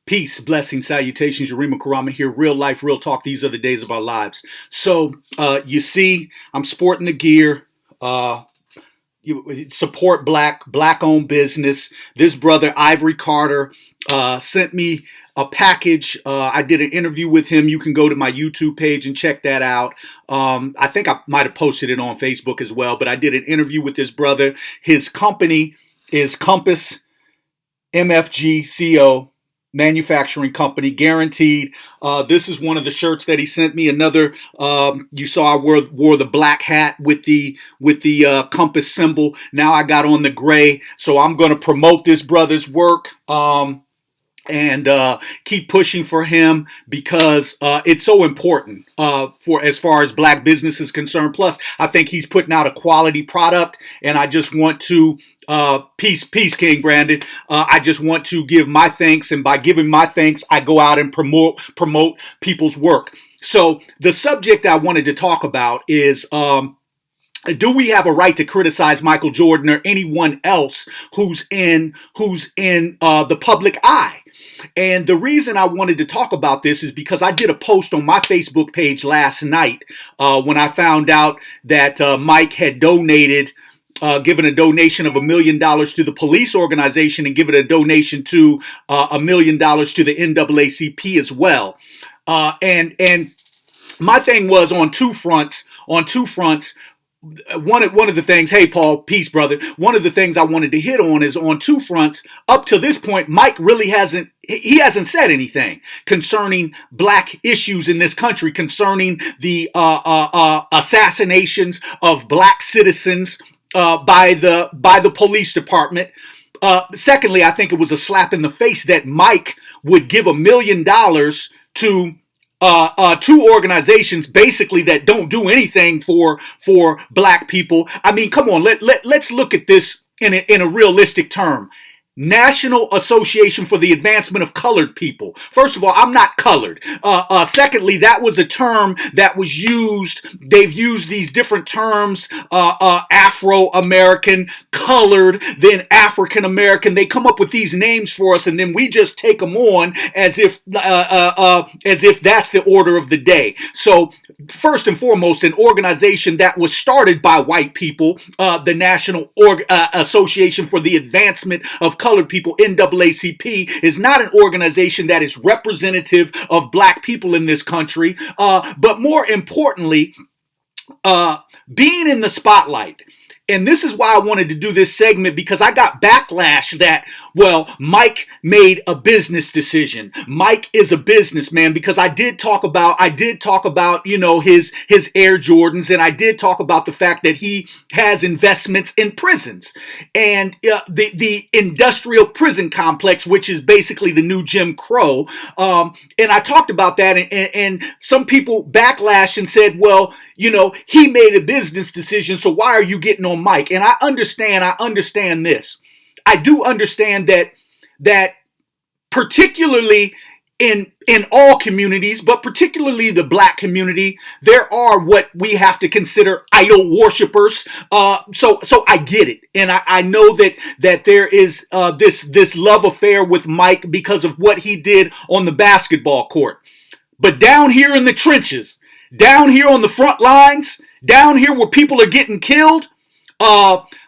Peace, blessings, salutations. Yarima Karama here. Real life, real talk. These are the days of our lives. So, you see, I'm sporting the gear. You support black-owned business. This brother, Ivory Carter, sent me a package. I did an interview with him. You can go to my YouTube page and check that out. I think I might have posted it on Facebook as well, but I did an interview with this brother. His company is Compass MFG manufacturing company, guaranteed. This is one of the shirts that he sent me. Another, you saw I wore the black hat with the Compass symbol. Now I got on the gray, so I'm going to promote this brother's work. And keep pushing for him because it's so important for as far as black business is concerned. Plus, I think he's putting out a quality product, and I just want to peace, King Brandon. I just want to give my thanks, and by giving my thanks, I go out and promote people's work. So the subject I wanted to talk about is. Do we have a right to criticize Michael Jordan or anyone else who's in the public eye? And the reason I wanted to talk about this is because I did a post on my Facebook page last night when I found out that Mike had donated, given a donation of $1 million to the police organization and given a donation to $1 million to the NAACP as well. And my thing was on two fronts. One of the things, hey Paul, peace brother. One of the things I wanted to hit on is on two fronts. Up to this point, Mike really hasn't said anything concerning black issues in this country, concerning the assassinations of black citizens by the police department. Secondly, I think it was a slap in the face that Mike would give $1 million to two organizations basically that don't do anything for black people. I mean, come on, let's look at this in a realistic term. National Association for the Advancement of Colored People. First of all, I'm not colored. Secondly, that was a term that was used. They've used these different terms, Afro-American, colored, then African-American. They come up with these names for us, and then we just take them on as if that's the order of the day. So, first and foremost, an organization that was started by white people, the National Association for the Advancement of Colored People, NAACP, is not an organization that is representative of black people in this country. But more importantly, being in the spotlight. And this is why I wanted to do this segment, because I got backlash that, well, Mike made a business decision. Mike is a businessman, because I did talk about, you know, his Air Jordans, and I did talk about the fact that he has investments in prisons and the industrial prison complex, which is basically the new Jim Crow. And I talked about that, and some people backlashed and said, well, you know, he made a business decision, so why are you getting on Mike? And I understand this. I do understand that particularly in all communities, but particularly the black community, there are what we have to consider idol worshipers. So I get it. And I know that there is this love affair with Mike because of what he did on the basketball court. But down here in the trenches, down here on the front lines, down here where people are getting killed,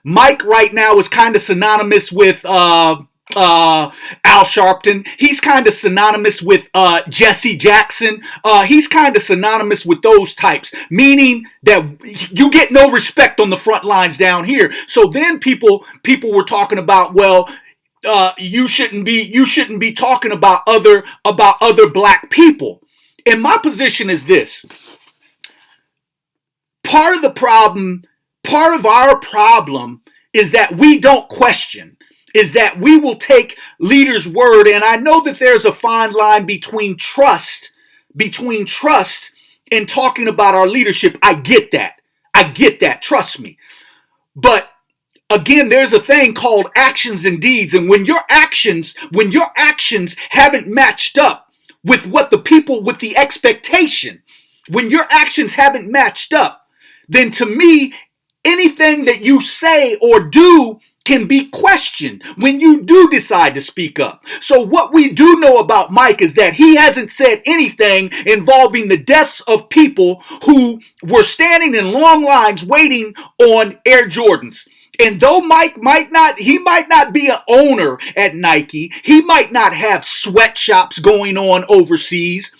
Mike right now is kind of synonymous with Al Sharpton. He's kind of synonymous with Jesse Jackson. He's kind of synonymous with those types, meaning that you get no respect on the front lines down here. So then people were talking about, well, you shouldn't be talking about other black people. And my position is this. Part of our problem is that we don't question, is that we will take leaders' word. And I know that there's a fine line between trust and talking about our leadership. I get that. Trust me. But again, there's a thing called actions and deeds. And when your actions haven't matched up with what the people, with the expectation, when your actions haven't matched up, then to me, anything that you say or do can be questioned when you do decide to speak up. So what we do know about Mike is that he hasn't said anything involving the deaths of people who were standing in long lines waiting on Air Jordans. And though Mike might not be an owner at Nike, he might not have sweatshops going on overseas,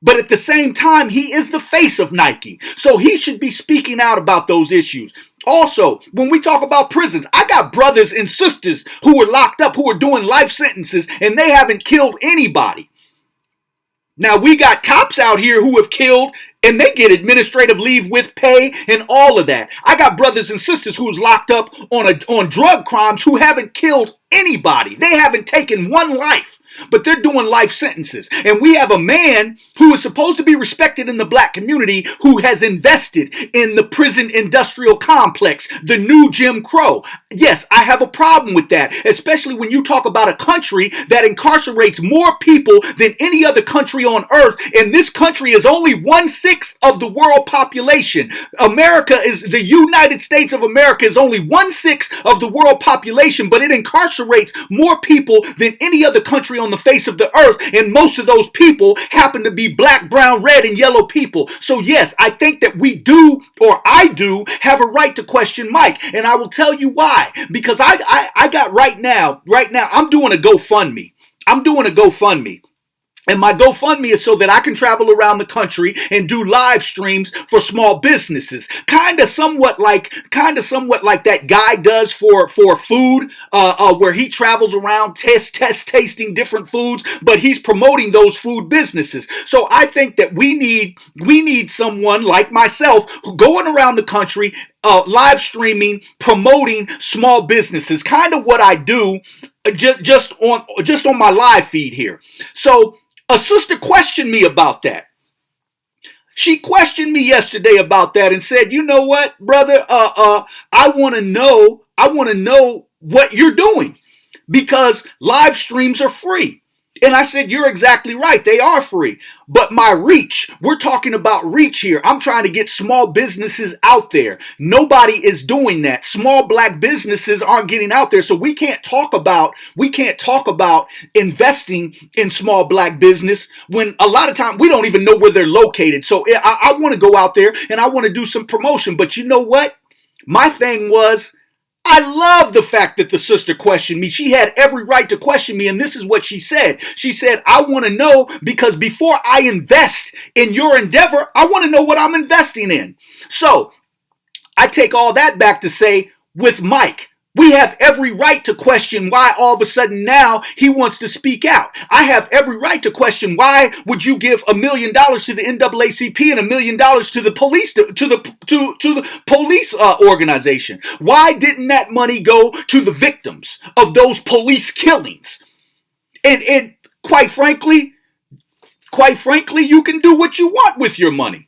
but at the same time, he is the face of Nike. So he should be speaking out about those issues. Also, when we talk about prisons, I got brothers and sisters who are locked up, who are doing life sentences, and they haven't killed anybody. Now, we got cops out here who have killed, and they get administrative leave with pay and all of that. I got brothers and sisters who's locked up on drug crimes who haven't killed anybody. They haven't taken one life, but they're doing life sentences. And we have a man who is supposed to be respected in the black community who has invested in the prison industrial complex, the new Jim Crow. Yes, I have a problem with that, especially when you talk about a country that incarcerates more people than any other country on earth. And this country is only 1/6 of the world population. The United States of America is only 1/6 of the world population, but it incarcerates more people than any other country on the face of the earth, and most of those people happen to be black, brown, red, and yellow people. So yes, I think that I do have a right to question Mike, and I will tell you why. Because I got right now, I'm doing a GoFundMe. And my GoFundMe is so that I can travel around the country and do live streams for small businesses. Kind of somewhat like that guy does for food, where he travels around tasting different foods, but he's promoting those food businesses. So I think that we need someone like myself who going around the country, live streaming, promoting small businesses, kind of what I do just on my live feed here. So a sister questioned me about that. She questioned me yesterday about that and said, "You know what, brother? I want to know what you're doing, because live streams are free." And I said, "You're exactly right. They are free. But my reach, we're talking about reach here. I'm trying to get small businesses out there. Nobody is doing that. Small black businesses aren't getting out there. So we can't talk about investing in small black business when a lot of times we don't even know where they're located. So I want to go out there and I want to do some promotion. But you know what? My thing was, I love the fact that the sister questioned me. She had every right to question me, and this is what she said. She said, "I want to know, because before I invest in your endeavor, I want to know what I'm investing in." So I take all that back to say, with Mike, we have every right to question why all of a sudden now he wants to speak out. I have every right to question, why would you give $1 million to the NAACP and $1 million to the police, to the police organization? Why didn't that money go to the victims of those police killings? And quite frankly, you can do what you want with your money.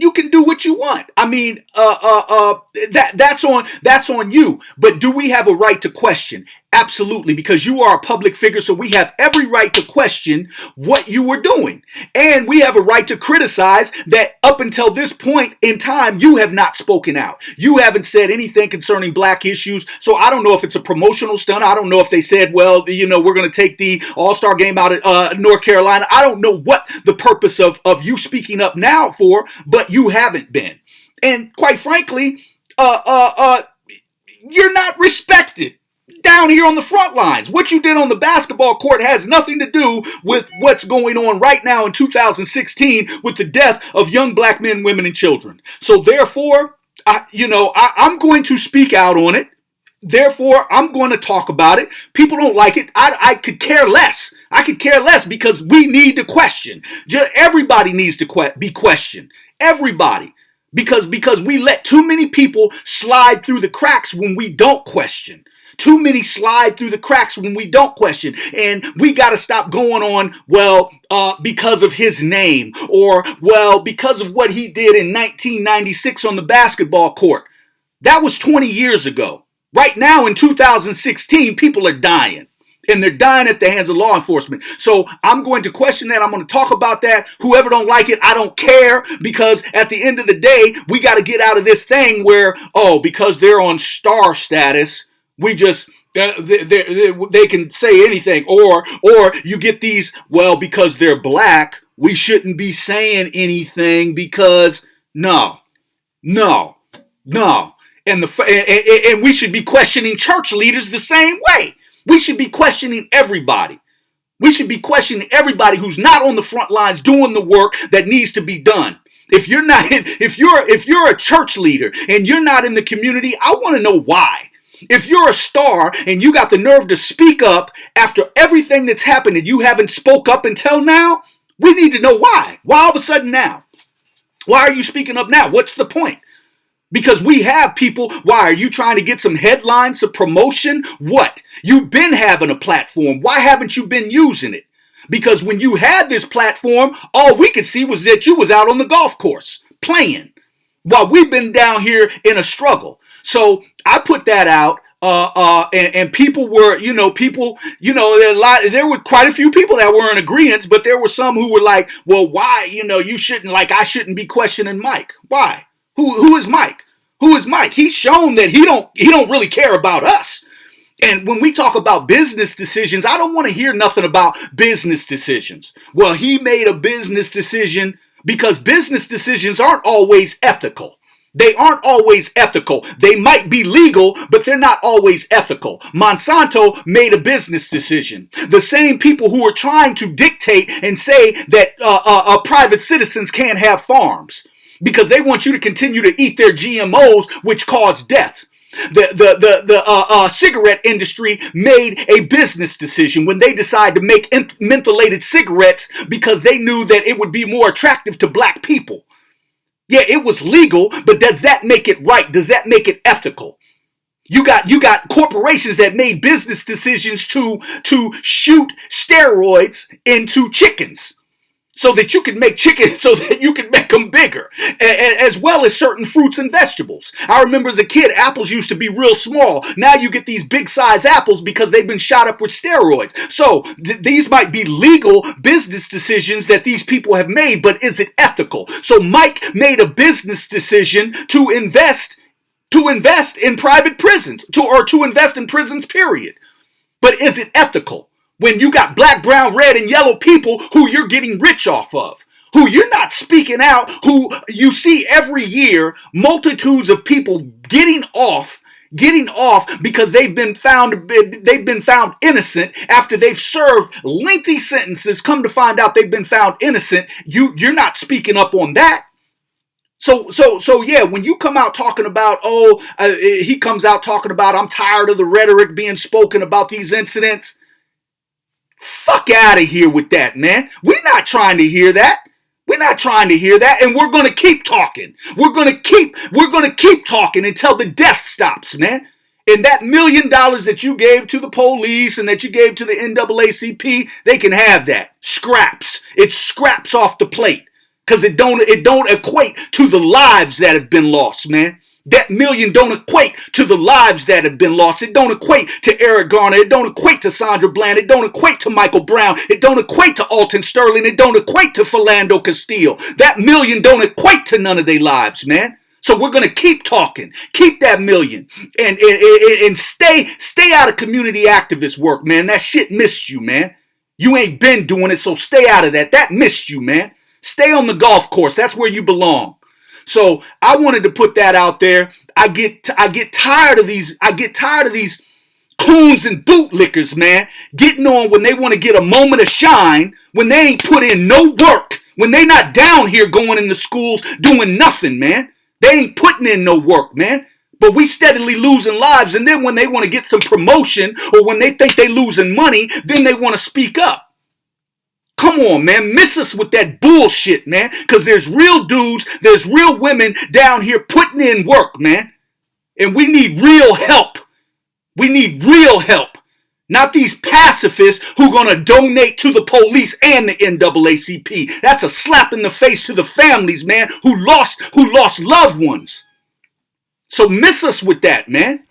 You can do what you want. I mean, that's on you. But do we have a right to question? Absolutely, because you are a public figure, so we have every right to question what you were doing. And we have a right to criticize that up until this point in time, you have not spoken out. You haven't said anything concerning black issues. So I don't know if it's a promotional stunt. I don't know if they said, well, we're going to take the All-Star game out at North Carolina. I don't know what the purpose of you speaking up now for, but you haven't been. And quite frankly, you're not respected down here on the front lines. What you did on the basketball court has nothing to do with what's going on right now in 2016 with the death of young black men, women, and children. So therefore, I'm going to speak out on it. Therefore, I'm going to talk about it. People don't like it. I could care less. I could care less, because we need to question. Everybody needs to be questioned. Everybody. Because we let too many people slide through the cracks when we don't question. Too many slide through the cracks when we don't question. And we got to stop going on, because of his name, or, because of what he did in 1996 on the basketball court. That was 20 years ago. Right now in 2016, people are dying. And they're dying at the hands of law enforcement. So I'm going to question that. I'm going to talk about that. Whoever don't like it, I don't care. Because at the end of the day, we got to get out of this thing where, because they're on star status, we just, they can say anything. Or you get these, because they're black, we shouldn't be saying anything because, no. And we should be questioning church leaders the same way. We should be questioning everybody. We should be questioning everybody who's not on the front lines doing the work that needs to be done. If you're a church leader and you're not in the community, I want to know why. If you're a star and you got the nerve to speak up after everything that's happened and you haven't spoke up until now, we need to know why. Why all of a sudden now? Why are you speaking up now? What's the point? Because we have people. Why are you trying to get some headlines, some promotion? What? You've been having a platform. Why haven't you been using it? Because when you had this platform, all we could see was that you was out on the golf course playing while we've been down here in a struggle. So I put that out. And people were, there were quite a few people that were in agreement, but there were some who were like, well, why, you shouldn't, I shouldn't be questioning Mike. Why? Who is Mike? Who is Mike? He's shown that he don't really care about us. And when we talk about business decisions, I don't want to hear nothing about business decisions. Well, he made a business decision because business decisions aren't always ethical. They aren't always ethical. They might be legal, but they're not always ethical. Monsanto made a business decision. The same people who are trying to dictate and say that private citizens can't have farms, because they want you to continue to eat their GMOs, which cause death. The cigarette industry made a business decision when they decided to make mentholated cigarettes because they knew that it would be more attractive to black people. Yeah, it was legal, but does that make it right? Does that make it ethical? You got corporations that made business decisions to shoot steroids into chickens, so that you can make chicken, so that you can make them bigger, as well as certain fruits and vegetables. I remember as a kid, apples used to be real small. Now you get these big size apples because they've been shot up with steroids. So these might be legal business decisions that these people have made, but is it ethical? So Mike made a business decision to invest in private prisons, to invest in prisons, period. But is it ethical? When you got black, brown, red, and yellow people who you're getting rich off of, who you're not speaking out, who you see every year, multitudes of people getting off because they've been found innocent after they've served lengthy sentences. Come to find out they've been found innocent. You're not speaking up on that. So yeah, when you come out talking about, he comes out talking about, I'm tired of the rhetoric being spoken about these incidents. Fuck out of here with that, man. We're not trying to hear that. We're not trying to hear that, and we're going to keep talking. We're going to keep talking until the death stops, man. And that $1 million that you gave to the police and that you gave to the NAACP, they can have that. Scraps. It's scraps off the plate, because it don't equate to the lives that have been lost, man. That $1 million don't equate to the lives that have been lost. It don't equate to Eric Garner. It don't equate to Sandra Bland. It don't equate to Michael Brown. It don't equate to Alton Sterling. It don't equate to Philando Castile. That $1 million don't equate to none of their lives, man. So we're going to keep talking. Keep that $1 million. And stay out of community activist work, man. That shit missed you, man. You ain't been doing it, so stay out of that. That missed you, man. Stay on the golf course. That's where you belong. So I wanted to put that out there. I get tired of these coons and bootlickers, man, getting on when they want to get a moment of shine, when they ain't put in no work, when they not down here going in the schools doing nothing, man. They ain't putting in no work, man. But we steadily losing lives, and then when they want to get some promotion or when they think they losing money, then they want to speak up. Come on, man. Miss us with that bullshit, man. Because there's real dudes, there's real women down here putting in work, man. And we need real help. We need real help. Not these pacifists who going to donate to the police and the NAACP. That's a slap in the face to the families, man, who lost loved ones. So miss us with that, man.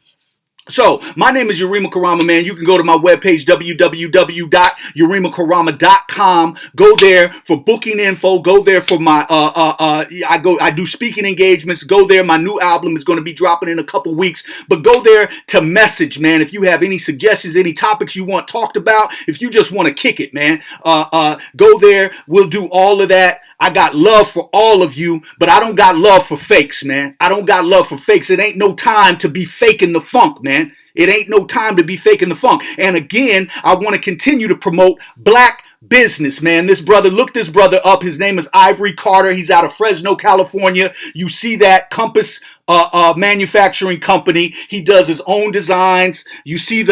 So, my name is Yurima Karama, man. You can go to my webpage, www.yurimakarama.com. Go there for booking info. Go there for my, I do speaking engagements. Go there. My new album is going to be dropping in a couple weeks. But go there to message, man. If you have any suggestions, any topics you want talked about, if you just want to kick it, man, go there. We'll do all of that. I got love for all of you, but I don't got love for fakes, man. I don't got love for fakes. It ain't no time to be faking the funk, man. It ain't no time to be faking the funk. And again, I want to continue to promote black business, man. Look this brother up. His name is Ivory Carter. He's out of Fresno, California. You see that Compass manufacturing company. He does his own designs. You see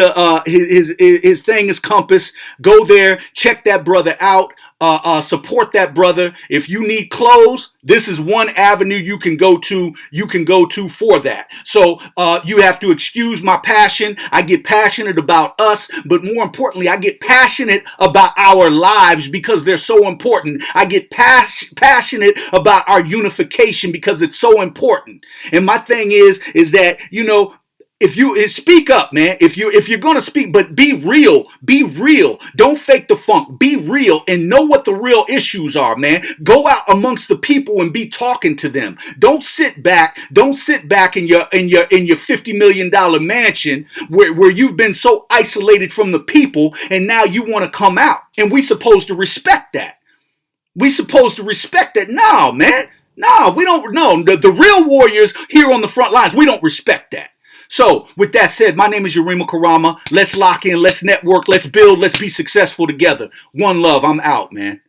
his thing is Compass. Go there, check that brother out. Support that brother. If you need clothes, this is one avenue you can go to. For that. So you have to excuse my passion. I get passionate about us, but more importantly, I get passionate about our lives because they're so important. I get passionate about our unification because it's so important. And my thing is that, if you speak up, man, if you're going to speak, but be real. Don't fake the funk. Be real and know what the real issues are, man. Go out amongst the people and be talking to them. Don't sit back in your $50 million mansion where you've been so isolated from the people and now you want to come out. And we supposed to respect that. No, man. No, we don't. No, the real warriors here on the front lines, we don't respect that. So, with that said, my name is Yurima Karama. Let's lock in, let's network, let's build, let's be successful together. One love, I'm out, man.